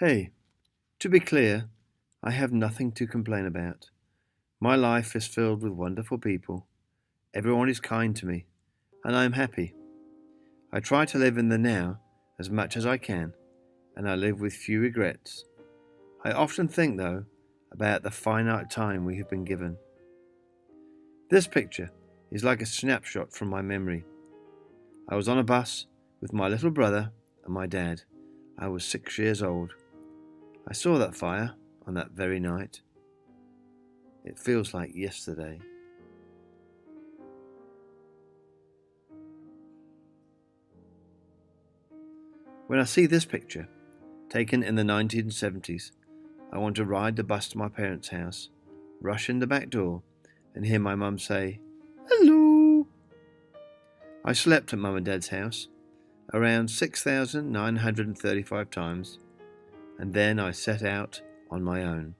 Hey, to be clear, I have nothing to complain about. My life is filled with wonderful people. Everyone is kind to me, and I am happy. I try to live in the now as much as I can, and I live with few regrets. I often think, though, about the finite time we have been given. This picture is like a snapshot from my memory. I was on a bus with my little brother and my dad. I was 6 years old. I saw that fire on that very night. It feels like yesterday. When I see this picture, taken in the 1970s, I want to ride the bus to my parents' house, rush in the back door, and hear my mum say, "Hello." I slept at mum and dad's house around 6,935 times, and then I set out on my own.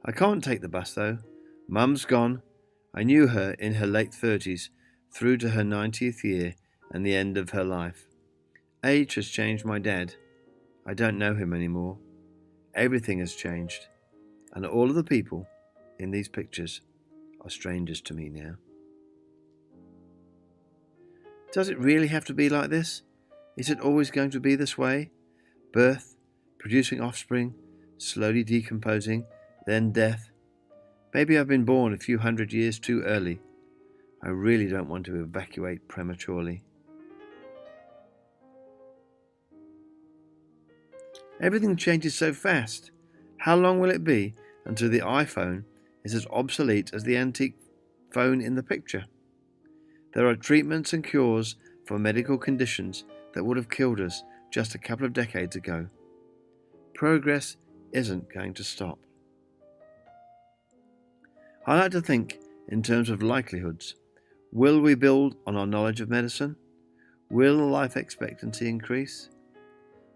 I can't take the bus though. Mum's gone. I knew her in her late 30s through to her 90th year and the end of her life. Age has changed my dad. I don't know him anymore. Everything has changed, and all of the people in these pictures are strangers to me now. Does it really have to be like this? Is it always going to be this way? Birth, producing offspring, slowly decomposing, then death. Maybe I've been born a few hundred years too early. I really don't want to evacuate prematurely. Everything changes so fast. How long will it be until the iPhone is as obsolete as the antique phone in the picture? There are treatments and cures for medical conditions that would have killed us just a couple of decades ago. Progress isn't going to stop. I like to think in terms of likelihoods. Will we build on our knowledge of medicine? Will life expectancy increase?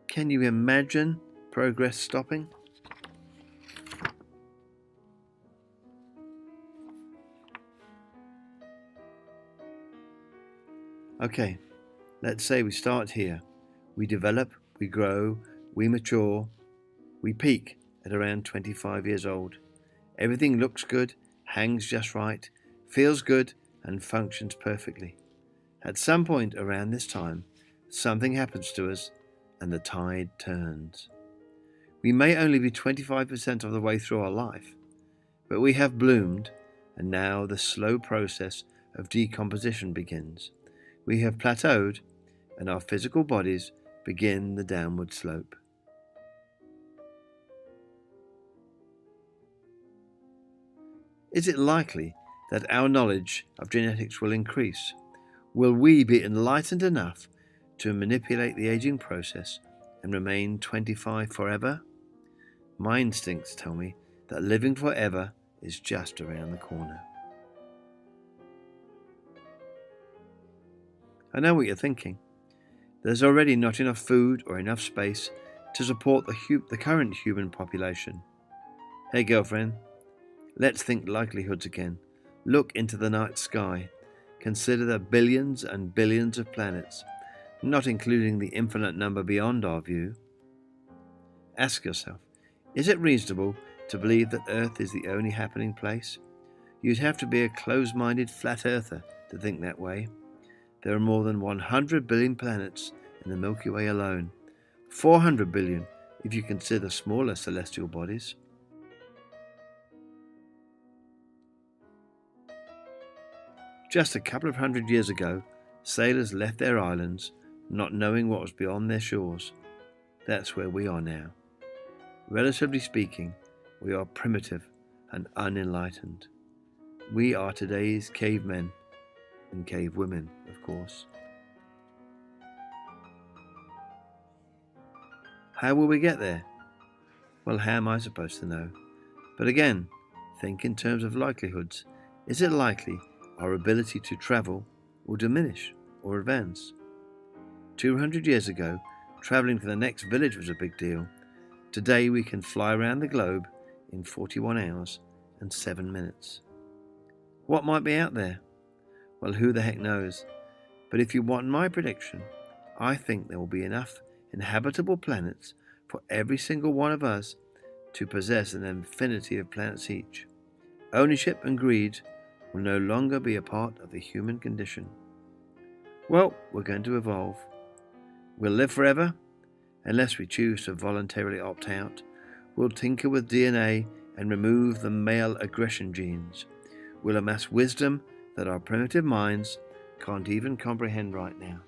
Can you imagine progress stopping? Okay, let's say we start here. We develop, we grow, we mature, we peak at around 25 years old. Everything looks good, hangs just right, feels good, and functions perfectly. At some point around this time, something happens to us and the tide turns. We may only be 25% of the way through our life, but we have bloomed, and now the slow process of decomposition begins. We have plateaued, and our physical bodies begin the downward slope. Is it likely that our knowledge of genetics will increase? Will we be enlightened enough to manipulate the aging process and remain 25 forever? My instincts tell me that living forever is just around the corner. I know what you're thinking. There's already not enough food or enough space to support the current human population. Hey girlfriend, let's think likelihoods again. Look into the night sky. Consider the billions and billions of planets, not including the infinite number beyond our view. Ask yourself, is it reasonable to believe that Earth is the only happening place? You'd have to be a close-minded flat earther to think that way. There are more than 100 billion planets in the Milky Way alone, 400 billion if you consider smaller celestial bodies. Just a couple of hundred years ago, sailors left their islands, not knowing what was beyond their shores. That's where we are now. Relatively speaking, we are primitive and unenlightened. We are today's cavemen and cavewomen, of course. How will we get there? Well, how am I supposed to know? But again, think in terms of likelihoods. Is it likely our ability to travel will diminish or advance? 200 years ago, travelling to the next village was a big deal. Today we can fly around the globe in 41 hours and 7 minutes. What might be out there? Well, who the heck knows? But if you want my prediction, I think there will be enough inhabitable planets for every single one of us to possess an infinity of planets each. Ownership and greed will no longer be a part of the human condition. Well, we're going to evolve. We'll live forever, unless we choose to voluntarily opt out. We'll tinker with DNA and remove the male aggression genes. We'll amass wisdom that our primitive minds can't even comprehend right now.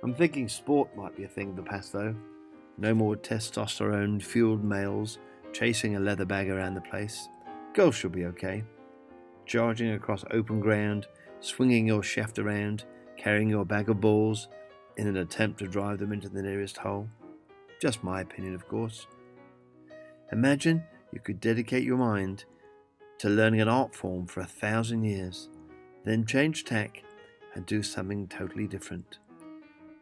I'm thinking sport might be a thing of the past though. No more testosterone-fueled males chasing a leather bag around the place. Golf should be okay. Charging across open ground, swinging your shaft around, carrying your bag of balls in an attempt to drive them into the nearest hole. Just my opinion, of course. Imagine you could dedicate your mind to learning an art form for 1,000 years, then change tack and do something totally different.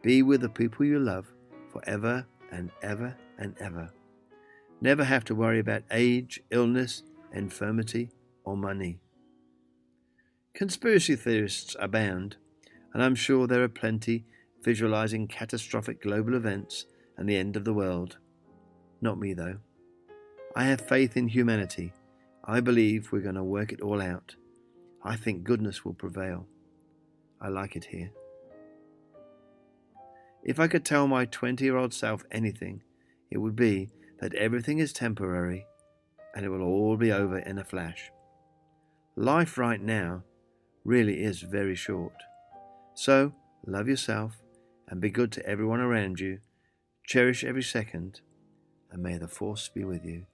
Be with the people you love forever and ever and ever. Never have to worry about age, illness, infirmity, or money. Conspiracy theorists abound, and I'm sure there are plenty visualizing catastrophic global events and the end of the world. Not me, though. I have faith in humanity. I believe we're going to work it all out. I think goodness will prevail. I like it here. If I could tell my 20-year-old self anything, it would be that everything is temporary and it will all be over in a flash. Life right now really is very short. So, love yourself and be good to everyone around you. Cherish every second, and may the Force be with you.